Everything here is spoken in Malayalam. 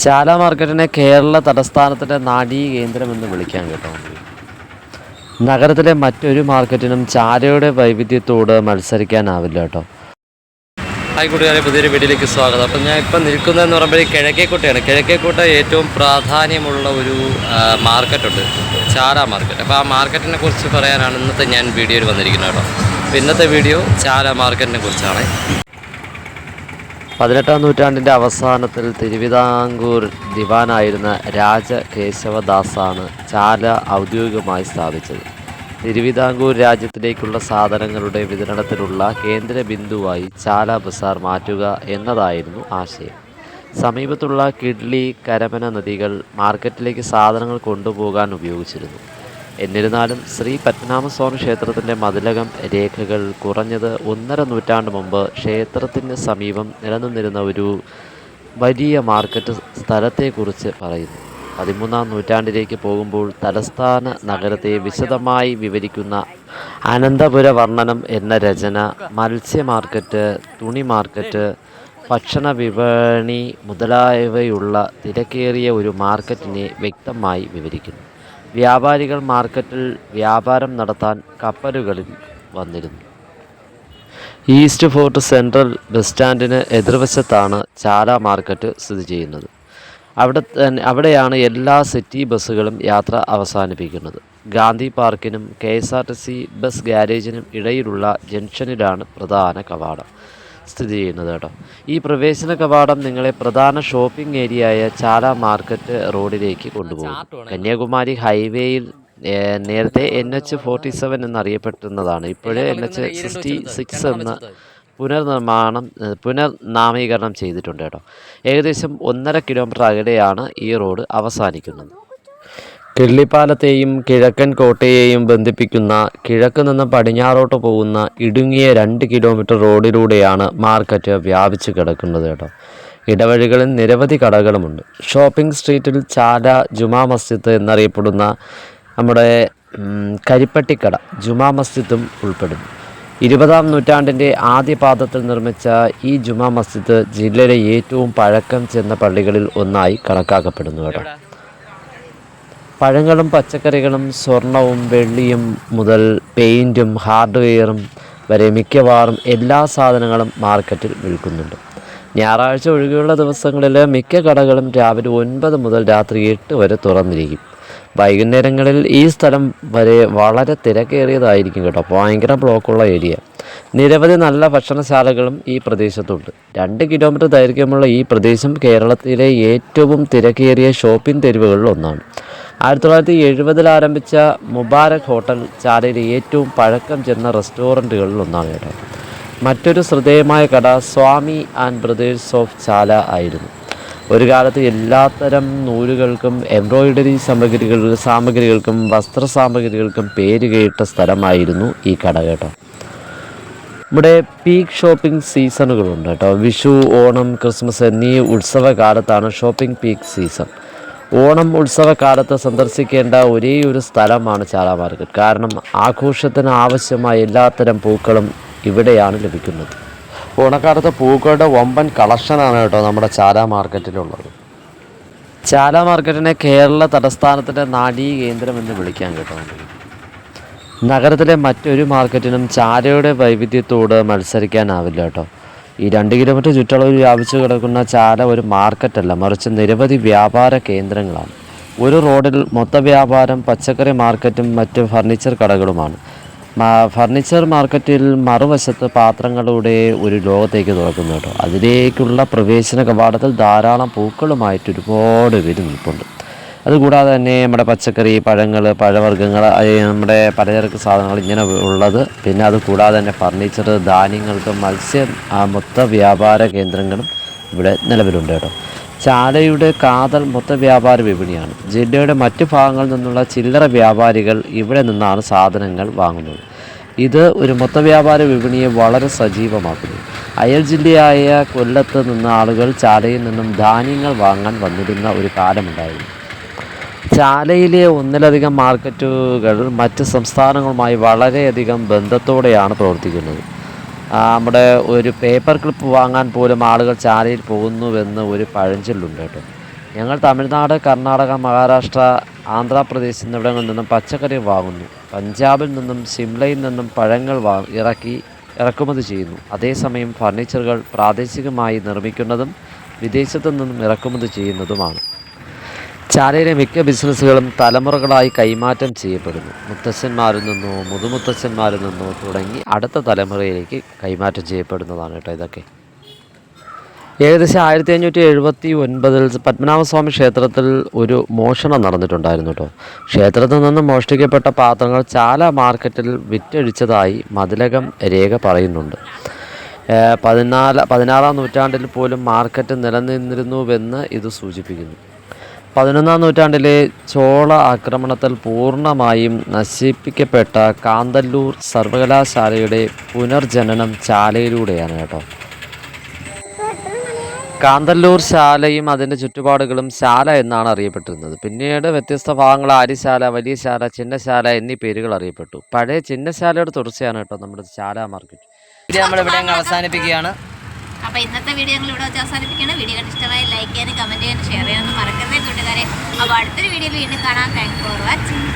ചാല മാർക്കറ്റിനെ കേരള തലസ്ഥാനത്തിൻ്റെ നാഡീകേന്ദ്രമെന്ന് വിളിക്കാൻ കേട്ടോ. നഗരത്തിലെ മറ്റൊരു മാർക്കറ്റിനും ചാലയുടെ വൈവിധ്യത്തോട് മത്സരിക്കാനാവില്ല കേട്ടോ. ഹായ് കൂട്ടുകാരെ, പുതിയൊരു വീഡിയോയിലേക്ക് സ്വാഗതം. അപ്പം ഞാൻ ഇപ്പം നിൽക്കുന്നതെന്ന് പറയുമ്പോൾ കിഴക്കേക്കോട്ടയാണ്. കിഴക്കേക്കോട്ട ഏറ്റവും പ്രാധാന്യമുള്ള ഒരു മാർക്കറ്റുണ്ട്, ചാല മാർക്കറ്റ്. അപ്പോൾ ആ മാർക്കറ്റിനെ കുറിച്ച് പറയാനാണ് ഇന്നത്തെ ഞാൻ വീഡിയോയിൽ വന്നിരിക്കുന്നത് കേട്ടോ. അപ്പോൾ ഇന്നത്തെ വീഡിയോ ചാല മാർക്കറ്റിനെ കുറിച്ചാണ്. 18-ാം നൂറ്റാണ്ടിൻ്റെ അവസാനത്തിൽ തിരുവിതാംകൂർ ദിവാനായിരുന്ന രാജകേശവദാസാണ് ചാല ഔദ്യോഗികമായി സ്ഥാപിച്ചത്. തിരുവിതാംകൂർ രാജ്യത്തിലേക്കുള്ള സാധനങ്ങളുടെ വിതരണത്തിനുള്ള കേന്ദ്ര ബിന്ദുവായി ചാല ബസാർ മാറ്റുക എന്നതായിരുന്നു ആശയം. സമീപത്തുള്ള കിഡ്ലി, കരമന നദികൾ മാർക്കറ്റിലേക്ക് സാധനങ്ങൾ കൊണ്ടുപോകാൻ ഉപയോഗിച്ചിരുന്നു. എന്നിരുന്നാലും ശ്രീ പത്മനാഭസ്വാമി ക്ഷേത്രത്തിൻ്റെ മതിലകം രേഖകൾ കുറഞ്ഞത് 1.5 നൂറ്റാണ്ട് മുമ്പ് ക്ഷേത്രത്തിന് സമീപം നിലനിന്നിരുന്ന ഒരു വലിയ മാർക്കറ്റ് സ്ഥലത്തെക്കുറിച്ച് പറയുന്നു. 13-ാം നൂറ്റാണ്ടിലേക്ക് പോകുമ്പോൾ തലസ്ഥാന നഗരത്തെ വിശദമായി വിവരിക്കുന്ന അനന്തപുര വർണ്ണനം എന്ന രചന മത്സ്യ മാർക്കറ്റ്, തുണി മാർക്കറ്റ്, ഭക്ഷണ വിപണി മുതലായവയുള്ള തിരക്കേറിയ ഒരു മാർക്കറ്റിനെ വ്യക്തമായി വിവരിക്കുന്നു. വ്യാപാരികൾ മാർക്കറ്റിൽ വ്യാപാരം നടത്താൻ കപ്പലുകളിൽ വന്നിരുന്നു. ഈസ്റ്റ് ഫോർട്ട് സെൻട്രൽ ബസ് സ്റ്റാൻഡിന് എതിർവശത്താണ് ചാല മാർക്കറ്റ് സ്ഥിതി ചെയ്യുന്നത്. അവിടെയാണ് എല്ലാ സിറ്റി ബസ്സുകളും യാത്ര അവസാനിപ്പിക്കുന്നത്. ഗാന്ധി പാർക്കിനും KSRTC ബസ് ഗാരേജിനും ഇടയിലുള്ള ജംഗ്ഷനിലാണ് പ്രധാന കവാടം സ്ഥിതി ചെയ്യുന്നത് കേട്ടോ. ഈ പ്രവേശന കവാടം നിങ്ങളെ പ്രധാന ഷോപ്പിംഗ് ഏരിയയായ ചാല മാർക്കറ്റ് റോഡിലേക്ക് കൊണ്ടുപോകും. കന്യാകുമാരി ഹൈവേയിൽ നേരത്തെ NH47 എന്നറിയപ്പെട്ടിരുന്നതാണ്. ഇപ്പോഴേ NH66 എന്ന പുനർനാമീകരണം ചെയ്തിട്ടുണ്ട് കേട്ടോ. ഏകദേശം 1.5 കിലോമീറ്റർ അകലെയാണ് ഈ റോഡ് അവസാനിക്കുന്നത്. കിള്ളിപ്പാലത്തെയും കിഴക്കൻ കോട്ടയെയും ബന്ധിപ്പിക്കുന്ന കിഴക്ക് നിന്ന് പടിഞ്ഞാറോട്ട് പോകുന്ന ഇടുങ്ങിയ 2 കിലോമീറ്റർ റോഡിലൂടെയാണ് മാർക്കറ്റ് വ്യാപിച്ചു കിടക്കുന്നത് കേട്ടോ. ഇടവഴികളിൽ നിരവധി കടകളുമുണ്ട്. ഷോപ്പിംഗ് സ്ട്രീറ്റിൽ ചാല ജുമാ മസ്ജിദ് എന്നറിയപ്പെടുന്ന നമ്മുടെ കരിപ്പട്ടിക്കട ജുമാ മസ്ജിദും ഉൾപ്പെടുന്നു. 20-ാം നൂറ്റാണ്ടിൻ്റെ ആദ്യപാദത്തിൽ നിർമ്മിച്ച ഈ ജുമാ മസ്ജിദ് ജില്ലയിലെ ഏറ്റവും പഴക്കം ചെന്ന പള്ളികളിൽ ഒന്നായി കണക്കാക്കപ്പെടുന്നു കേട്ടോ. പഴങ്ങളും പച്ചക്കറികളും സ്വർണവും വെള്ളിയും മുതൽ പെയിൻറ്റും ഹാർഡ്വെയറും വരെ മിക്കവാറും എല്ലാ സാധനങ്ങളും മാർക്കറ്റിൽ വിൽക്കുന്നുണ്ട്. ഞായറാഴ്ച ഒഴികെയുള്ള ദിവസങ്ങളിൽ മിക്ക കടകളും രാവിലെ 9 മുതൽ രാത്രി 8 വരെ തുറന്നിരിക്കും. വൈകുന്നേരങ്ങളിൽ ഈ സ്ഥലം വളരെ തിരക്കേറിയതായിരിക്കും കേട്ടോ. ഭയങ്കര ബ്ലോക്കുള്ള ഏരിയ. നിരവധി നല്ല ഭക്ഷണശാലകളും ഈ പ്രദേശത്തുണ്ട്. 2 കിലോമീറ്റർ ദൈർഘ്യമുള്ള ഈ പ്രദേശം കേരളത്തിലെ ഏറ്റവും തിരക്കേറിയ ഷോപ്പിംഗ് തെരുവുകളിൽ ഒന്നാണ്. 1970-ൽ ആരംഭിച്ച മുബാരക് ഹോട്ടൽ ചാലയിലെ ഏറ്റവും പഴക്കം ചെന്ന റെസ്റ്റോറൻറ്റുകളിൽ ഒന്നാണ് കേട്ടോ. മറ്റൊരു ശ്രദ്ധേയമായ കട സ്വാമി ആൻഡ് ബ്രദേഴ്സ് ഓഫ് ചാല ആയിരുന്നു. ഒരു കാലത്ത് എല്ലാത്തരം നൂലുകൾക്കും എംബ്രോയിഡറി സാമഗ്രികൾക്കും വസ്ത്ര സാമഗ്രികൾക്കും പേര് കേട്ട സ്ഥലമായിരുന്നു ഈ കട കേട്ടോ. ഇവിടെ പീക്ക് ഷോപ്പിംഗ് സീസണുകളുണ്ട് കേട്ടോ. വിഷു, ഓണം, ക്രിസ്മസ് എന്നീ ഉത്സവകാലത്താണ് ഷോപ്പിംഗ് പീക്ക് സീസൺ. ഓണം ഉത്സവകാലത്ത് സന്ദർശിക്കേണ്ട ഒരേ ഒരു സ്ഥലമാണ് ചാല മാർക്കറ്റ്. കാരണം ആഘോഷത്തിന് ആവശ്യമായ എല്ലാത്തരം പൂക്കളും ഇവിടെയാണ് ലഭിക്കുന്നത്. ഓണക്കാലത്ത് പൂക്കളുടെ വമ്പൻ കളക്ഷനാണ് കേട്ടോ നമ്മുടെ ചാല മാർക്കറ്റിലുള്ളത്. ചാല മാർക്കറ്റിനെ കേരള തലസ്ഥാനത്തിൻ്റെ നാഡീകേന്ദ്രമെന്ന് വിളിക്കാൻ കേട്ടോ. നഗരത്തിലെ മറ്റൊരു മാർക്കറ്റിനും ചാലയുടെ വൈവിധ്യത്തോട് മത്സരിക്കാനാവില്ല കേട്ടോ. ഈ 2 കിലോമീറ്റർ ചുറ്റളവിൽ വ്യാപിച്ചു കിടക്കുന്ന ചാല ഒരു മാർക്കറ്റല്ല, മറിച്ച് നിരവധി വ്യാപാര കേന്ദ്രങ്ങളാണ്. ഒരു റോഡിൽ മൊത്ത വ്യാപാരം പച്ചക്കറി മാർക്കറ്റും മറ്റ് ഫർണിച്ചർ കടകളുമാണ്. ഫർണിച്ചർ മാർക്കറ്റിൽ മറുവശത്ത് പാത്രങ്ങളുടെ ഒരു ലോകത്തേക്ക് തുറക്കുന്നു കേട്ടോ. അതിലേക്കുള്ള പ്രവേശന കവാടത്തിൽ ധാരാളം പൂക്കളുമായിട്ട് ഒരുപാട് പേര് നിൽപ്പുണ്ട്. അതുകൂടാതെ തന്നെ നമ്മുടെ പച്ചക്കറി, പഴങ്ങൾ, പഴവർഗ്ഗങ്ങൾ, നമ്മുടെ പലചരക്ക് സാധനങ്ങൾ ഇങ്ങനെ ഉള്ളത്. പിന്നെ അതുകൂടാതെ തന്നെ ഫർണിച്ചർ, ധാന്യങ്ങൾക്ക് മൊത്ത വ്യാപാര കേന്ദ്രങ്ങളും ഇവിടെ നിലവിലുണ്ട് കേട്ടോ. ചാലയുടെ കാതൽ മൊത്ത വ്യാപാര വിപണിയാണ്. ജില്ലയുടെ മറ്റ് ഭാഗങ്ങളിൽ നിന്നുള്ള ചില്ലറ വ്യാപാരികൾ ഇവിടെ നിന്നാണ് സാധനങ്ങൾ വാങ്ങുന്നത്. ഇത് ഒരു മൊത്ത വ്യാപാര വിപണിയെ വളരെ സജീവമാക്കുന്നു. അയൽ ജില്ലയായ കൊല്ലത്ത് നിന്ന് ആളുകൾ ചാലയിൽ നിന്നും ധാന്യങ്ങൾ വാങ്ങാൻ വന്നിരുന്ന ഒരു കാലമുണ്ടായിരുന്നു. ചാലയിലെ ഒന്നിലധികം മാർക്കറ്റുകൾ മറ്റ് സംസ്ഥാനങ്ങളുമായി വളരെയധികം ബന്ധത്തോടെയാണ് പ്രവർത്തിക്കുന്നത്. നമ്മുടെ ഒരു പേപ്പർ ക്ലിപ്പ് വാങ്ങാൻ പോലും ആളുകൾ ചാലയിൽ പോകുന്നുവെന്ന് ഒരു പഴഞ്ചൊല്ലുണ്ട് കേട്ടോ. ഞങ്ങൾ തമിഴ്നാട്, കർണാടക, മഹാരാഷ്ട്ര, ആന്ധ്രാപ്രദേശ് എന്നിവിടങ്ങളിൽ നിന്നും പച്ചക്കറി വാങ്ങുന്നു. പഞ്ചാബിൽ നിന്നും ഷിംലയിൽ നിന്നും പഴങ്ങൾ ഇറക്കുമതി ചെയ്യുന്നു. അതേസമയം ഫർണിച്ചറുകൾ പ്രാദേശികമായി നിർമ്മിക്കുന്നതും വിദേശത്തു നിന്നും ഇറക്കുമതി ചെയ്യുന്നതുമാണ്. ചാലയിലെ മിക്ക ബിസിനസ്സുകളും തലമുറകളായി കൈമാറ്റം ചെയ്യപ്പെടുന്നു. മുത്തശ്ശന്മാരിൽ നിന്നോ മുതുമുത്തശ്ശന്മാരിൽ നിന്നോ തുടങ്ങി അടുത്ത തലമുറയിലേക്ക് കൈമാറ്റം ചെയ്യപ്പെടുന്നതാണ് കേട്ടോ ഇതൊക്കെ. ഏകദേശം 1579 പത്മനാഭസ്വാമി ക്ഷേത്രത്തിൽ ഒരു മോഷണം നടന്നിട്ടുണ്ടായിരുന്നു കേട്ടോ. ക്ഷേത്രത്തിൽ നിന്നും മോഷ്ടിക്കപ്പെട്ട പാത്രങ്ങൾ ചാല മാർക്കറ്റിൽ വിറ്റഴിച്ചതായി മതിലകം രേഖ പറയുന്നുണ്ട്. 16-ാം നൂറ്റാണ്ടിൽ പോലും മാർക്കറ്റ് നിലനിന്നിരുന്നുവെന്ന് ഇത് സൂചിപ്പിക്കുന്നു. 11-ാം നൂറ്റാണ്ടിലെ ചോള ആക്രമണത്തിൽ പൂർണ്ണമായും നശിപ്പിക്കപ്പെട്ട കാന്തല്ലൂർ സർവകലാശാലയുടെ പുനർജനനം ചാലയിലൂടെയാണ് കേട്ടോ. കാന്തല്ലൂർ ശാലയും അതിൻ്റെ ചുറ്റുപാടുകളും ശാല എന്നാണ് അറിയപ്പെട്ടിരുന്നത്. പിന്നീട് വ്യത്യസ്ത ഭാഗങ്ങൾ ആര്യശാല, വലിയ ശാല, ചിന്നശാല എന്നീ പേരുകൾ അറിയപ്പെട്ടു. പഴയ ചിന്നശാലയുടെ തുടർച്ചയാണ് കേട്ടോ നമ്മുടെ ശാല മാർക്കറ്റ്. നമ്മളിവിടെ അവസാനിപ്പിക്കുകയാണ്. അപ്പോൾ ഇന്നത്തെ വീഡിയോ ഞങ്ങൾ ഇവിടെ വെച്ച് അവസാനിപ്പിക്കുകയാണ്. വീഡിയോ കണ്ടിഷ്ടമായി ലൈക്ക് ചെയ്യാനും കമൻറ്റ് ചെയ്യാനും ഷെയർ ചെയ്യാനും മറക്കരുത് കൂട്ടുകാരെ. അപ്പോൾ അടുത്തൊരു വീഡിയോയിൽ വീണ്ടും കാണാം. Thanks for watching.